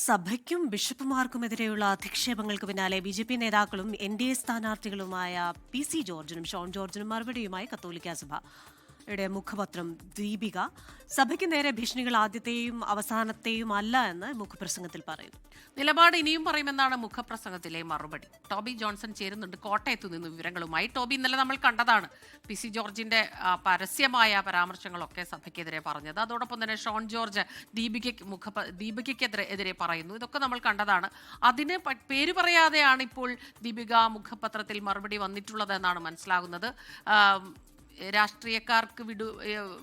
സഭയ്ക്കും ബിഷപ്പുമാർക്കുമെതിരെയുള്ള അധിക്ഷേപങ്ങൾക്ക് പിന്നാലെ ബി.ജെ.പി. നേതാക്കളും എൻ.ഡി.എ സ്ഥാനാർത്ഥികളുമായ പി.സി. ജോർജിനും ഷോൺ ജോർജിനും മറുപടിയുമായി കത്തോലിക്കാ സഭയുടെ മുഖപത്രം ദീപിക. സഭയ്ക്ക് നേരെ ഭീഷണികൾ ആദ്യത്തെയും അവസാനത്തെയും അല്ല എന്ന് മുഖപ്രസംഗത്തിൽ പറയുന്നു. നിലപാട് ഇനിയും പറയുമെന്നാണ് മുഖപ്രസംഗത്തിലെ മറുപടി. ടോബി ജോൺസൺ ചേരുന്നുണ്ട് കോട്ടയത്തു നിന്ന് വിവരങ്ങളുമായി. ടോബി, ഇന്നലെ നമ്മൾ കണ്ടതാണ് പി.സി. ജോർജിന്റെ പരസ്യമായ പരാമർശങ്ങളൊക്കെ സഭയ്ക്കെതിരെ പറഞ്ഞത്. അതോടൊപ്പം തന്നെ ഷോൺ ജോർജ് ദീപികയ്ക്കെതിരെ പറയുന്നു. ഇതൊക്കെ നമ്മൾ കണ്ടതാണ്. അതിന് പേര് പറയാതെയാണ് ഇപ്പോൾ ദീപിക മുഖപത്രത്തിൽ മറുപടി വന്നിട്ടുള്ളതെന്നാണ് മനസ്സിലാകുന്നത്. രാഷ്ട്രീയക്കാർക്ക്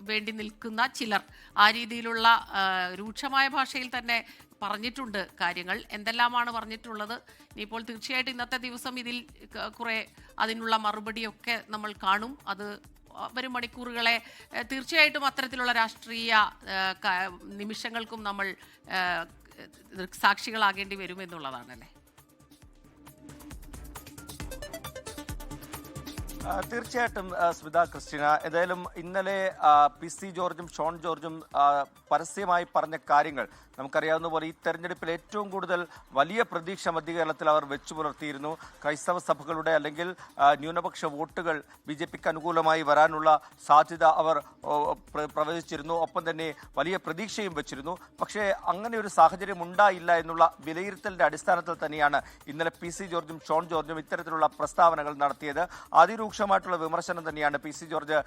വേണ്ടി നിൽക്കുന്ന ചിലർ ആ രീതിയിലുള്ള രൂക്ഷമായ ഭാഷയിൽ തന്നെ പറഞ്ഞിട്ടുണ്ട് കാര്യങ്ങൾ. എന്തെല്ലാമാണ് പറഞ്ഞിട്ടുള്ളത്? ഇനിയിപ്പോൾ തീർച്ചയായിട്ടും ഇന്നത്തെ ദിവസം ഇതിൽ കുറെ അതിനുള്ള മറുപടിയൊക്കെ നമ്മൾ കാണും. അത് വരും മണിക്കൂറുകളെ തീർച്ചയായിട്ടും അത്തരത്തിലുള്ള രാഷ്ട്രീയ നിമിഷങ്ങൾക്കും നമ്മൾ സാക്ഷികളാകേണ്ടി വരുമെന്നുള്ളതാണല്ലേ? തീർച്ചയായിട്ടും സ്മിത ക്രിസ്റ്റീന, ഏതായാലും ഇന്നലെ പി.സി. ജോർജും ഷോൺ ജോർജും പരസ്യമായി പറഞ്ഞ കാര്യങ്ങൾ നമുക്കറിയാവുന്ന പോലെ ഈ തെരഞ്ഞെടുപ്പിൽ ഏറ്റവും കൂടുതൽ വലിയ പ്രതീക്ഷ മധ്യകേരളത്തിൽ അവർ വെച്ചു പുലർത്തിയിരുന്നു. ക്രൈസ്തവ സഭകളുടെ അല്ലെങ്കിൽ ന്യൂനപക്ഷ വോട്ടുകൾ ബി.ജെ.പിക്ക് അനുകൂലമായി വരാനുള്ള സാധ്യത അവർ പ്രവചിച്ചിരുന്നു. ഒപ്പം തന്നെ വലിയ പ്രതീക്ഷയും വെച്ചിരുന്നു. പക്ഷേ അങ്ങനെ ഒരു സാഹചര്യം ഉണ്ടായില്ല എന്നുള്ള വിലയിരുത്തലിന്റെ അടിസ്ഥാനത്തിൽ തന്നെയാണ് ഇന്നലെ പി.സി. ജോർജും ഷോൺ ജോർജും ഇത്തരത്തിലുള്ള പ്രസ്താവനകൾ നടത്തിയത്. അതിരൂക്ഷമായിട്ടുള്ള വിമർശനം തന്നെയാണ് പി.സി. ജോർജ്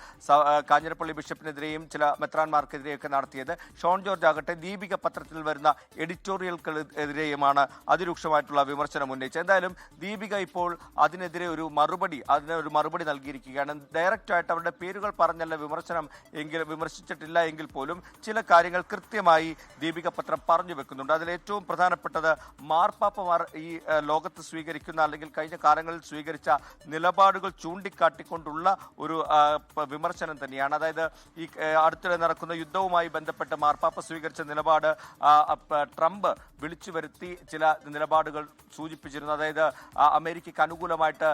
കാഞ്ഞിരപ്പള്ളി ബിഷപ്പിനെതിരെയും ചില മെത്രാന്മാർക്കെതിരെയൊക്കെ നടത്തിയത്. ഷോൺ ജോർജ് ആകട്ടെ ദീപിക പത്രത്തിൽ വരുന്ന എഡിറ്റോറിയൽക്കെതിരെയുമാണ് അതിരൂക്ഷമായിട്ടുള്ള വിമർശനം ഉന്നയിച്ചത്. എന്തായാലും ദീപിക ഇപ്പോൾ അതിനെതിരെ ഒരു മറുപടി നൽകിയിരിക്കുകയാണ്. ഡയറക്റ്റായിട്ട് അവരുടെ പേരുകൾ പറഞ്ഞല്ല വിമർശിച്ചിട്ടില്ല എങ്കിൽ പോലും ചില കാര്യങ്ങൾ കൃത്യമായി ദീപിക പത്രം പറഞ്ഞു വെക്കുന്നുണ്ട്. അതിൽ ഏറ്റവും പ്രധാനപ്പെട്ടത് മാർപ്പാപ്പമാർ ഈ ലോകത്ത് സ്വീകരിക്കുന്ന അല്ലെങ്കിൽ കഴിഞ്ഞ കാലങ്ങളിൽ സ്വീകരിച്ച നിലപാടുകൾ ചൂണ്ടിക്കാട്ടിക്കൊണ്ടുള്ള ഒരു വിമർശനം തന്നെയാണ്. അതായത് ഈ അടുത്തിടെ നടക്കുന്ന യുദ്ധവുമായി ബന്ധപ്പെട്ട് മാർപ്പാപ്പ സ്വീകരിച്ച നിലപാട് ട്രംപ് വിളിച്ചു വരുത്തി ചില നിലപാടുകൾ സൂചിപ്പിച്ചിരുന്നു. അതായത് അമേരിക്കയ്ക്ക് അനുകൂലമായിട്ട്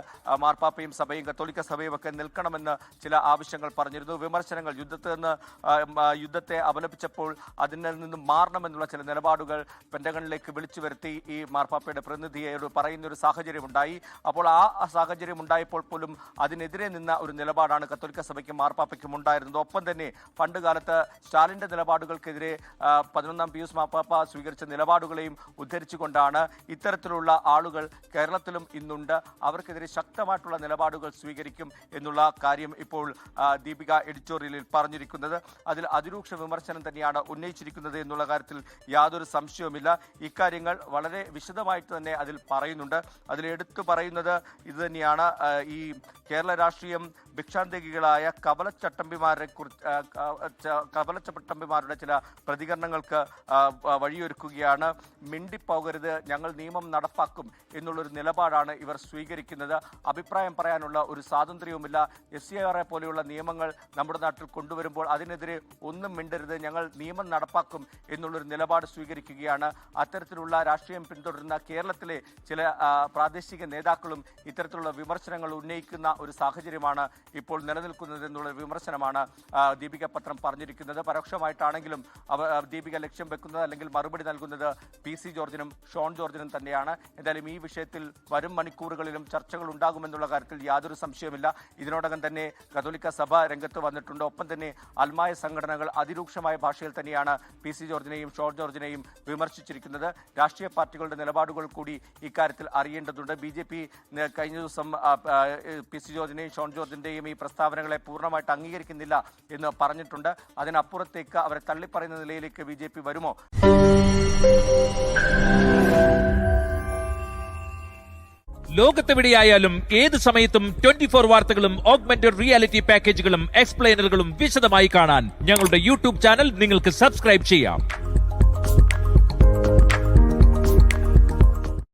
മാർപ്പാപ്പയും സഭയും കത്തോലിക്ക സഭയും ഒക്കെ നിൽക്കണമെന്ന് ചില ആവശ്യങ്ങൾ പറഞ്ഞിരുന്നു. വിമർശനങ്ങൾ യുദ്ധത്തെ അപലപിച്ചപ്പോൾ അതിൽ നിന്നും മാറണമെന്നുള്ള ചില നിലപാടുകൾ പെന്റഗണിലേക്ക് വിളിച്ചു വരുത്തി ഈ മാർപ്പാപ്പയുടെ പ്രതിനിധിയോട് പറയുന്ന ഒരു സാഹചര്യം ഉണ്ടായി. അപ്പോൾ ആ സാഹചര്യം ഉണ്ടായപ്പോൾ പോലും അതിനെതിരെ നിന്ന ഒരു നിലപാടാണ് കത്തോലിക്ക സഭയ്ക്കും മാർപ്പാപ്പയ്ക്കും ഉണ്ടായിരുന്നത്. ഒപ്പം തന്നെ പണ്ട് കാലത്ത് സ്റ്റാലിന്റെ നിലപാടുകൾക്കെതിരെ 11-ാം പിയൂസ് മാർപ്പാപ്പ സ്വീകരിച്ച നിലപാടുകളെയും ഉദ്ധരിച്ചുകൊണ്ടാണ് ഇത്തരത്തിലുള്ള ആളുകൾ കേരളത്തിലും ഇന്നുണ്ട്. അവർക്കെതിരെ ശക്തമായിട്ടുള്ള നിലപാടുകൾ സ്വീകരിക്കും എന്നുള്ള കാര്യം ഇപ്പോൾ ദീപിക എഡിറ്റോറിയലിൽ പറഞ്ഞിരിക്കുന്നത്. അതിൽ അതിരൂക്ഷ വിമർശനം തന്നെയാണ് ഉന്നയിച്ചിരിക്കുന്നത് എന്നുള്ള കാര്യത്തിൽ യാതൊരു സംശയവുമില്ല. ഇക്കാര്യങ്ങൾ വളരെ വിശദമായിട്ട് തന്നെ അതിൽ പറയുന്നുണ്ട്. അതിൽ എടുത്തു പറയുന്നത് ഇത് തന്നെയാണ്. ഈ കേരള രാഷ്ട്രീയം ഭിക്ഷാന്തേകികളായ കപലച്ചട്ടമ്പിമാരുടെ ചില പ്രതികരണങ്ങൾക്ക് വഴിയൊരുക്കുകയാണ്. മിണ്ടിപ്പോകരുത്, ഞങ്ങൾ നിയമം നടപ്പാക്കും എന്നുള്ളൊരു നിലപാടാണ് ഇവർ സ്വീകരിക്കുന്നത്. അഭിപ്രായം പറയാനുള്ള ഒരു സ്വാതന്ത്ര്യവുമില്ല. SCR പോലെയുള്ള നിയമങ്ങൾ നമ്മുടെ നാട്ടിൽ കൊണ്ടുവരുമ്പോൾ അതിനെതിരെ ഒന്നും മിണ്ടരുത്, ഞങ്ങൾ നിയമം നടപ്പാക്കും എന്നുള്ളൊരു നിലപാട് സ്വീകരിക്കുകയാണ്. അത്തരത്തിലുള്ള രാഷ്ട്രീയം പിന്തുടരുന്ന കേരളത്തിലെ ചില പ്രാദേശിക നേതാക്കളും ഇത്തരത്തിലുള്ള വിമർശനങ്ങൾ ഉന്നയിക്കുന്ന ഒരു സാഹചര്യമാണ് ഇപ്പോൾ നിലനിൽക്കുന്നത് എന്നുള്ള വിമർശനമാണ് ദീപിക പത്രം പറഞ്ഞിരിക്കുന്നത്. പരോക്ഷമായിട്ടാണെങ്കിലും ദീപിക ലക്ഷ്യം വെക്കുന്നത് അല്ലെങ്കിൽ മറുപടി നൽകുന്നത് പി.സി. ജോർജിനും ഷോൺ ജോർജിനും തന്നെയാണ്. എന്തായാലും ഈ വിഷയത്തിൽ വരും മണിക്കൂറുകളിലും ചർച്ചകൾ ഉണ്ടാകുമെന്നുള്ള കാര്യത്തിൽ യാതൊരു സംശയവുമില്ല. ഇതിനോടകം തന്നെ കത്തോലിക്ക സഭ രംഗത്ത് വന്നിട്ടുണ്ട്. ഒപ്പം തന്നെ അൽമായ സംഘടനകൾ അതിരൂക്ഷമായ ഭാഷയിൽ തന്നെയാണ് പി.സി. ജോർജിനെയും ഷോൺ ജോർജിനെയും വിമർശിച്ചിരിക്കുന്നത്. രാഷ്ട്രീയ പാർട്ടികളുടെ നിലപാടുകൾ കൂടി ഇക്കാര്യത്തിൽ അറിയേണ്ടതുണ്ട്. ബി.ജെ.പി. കഴിഞ്ഞ ദിവസം പി.സി. ജോർജിനെയും ഷോൺ ജോർജിന്റെയും ഈ പ്രസ്താവനകളെ പൂർണ്ണമായിട്ട് അംഗീകരിക്കുന്നില്ല എന്ന് പറഞ്ഞിട്ടുണ്ട്. അതിനപ്പുറത്തേക്ക് അവരെ തള്ളിപ്പറയുന്ന നിലയിലേക്ക് ബി.ജെ.പി. വരുമോ? ലോകത്തെവിടെയായാലും ഏത് സമയത്തും 24 വാർത്തകളും ഓഗ്മെന്റഡ് റിയാലിറ്റി പാക്കേജുകളും എക്സ്പ്ലെയിനറുകളും വിശദമായി കാണാൻ ഞങ്ങളുടെ യൂട്യൂബ് ചാനൽ നിങ്ങൾക്ക് സബ്സ്ക്രൈബ് ചെയ്യാം.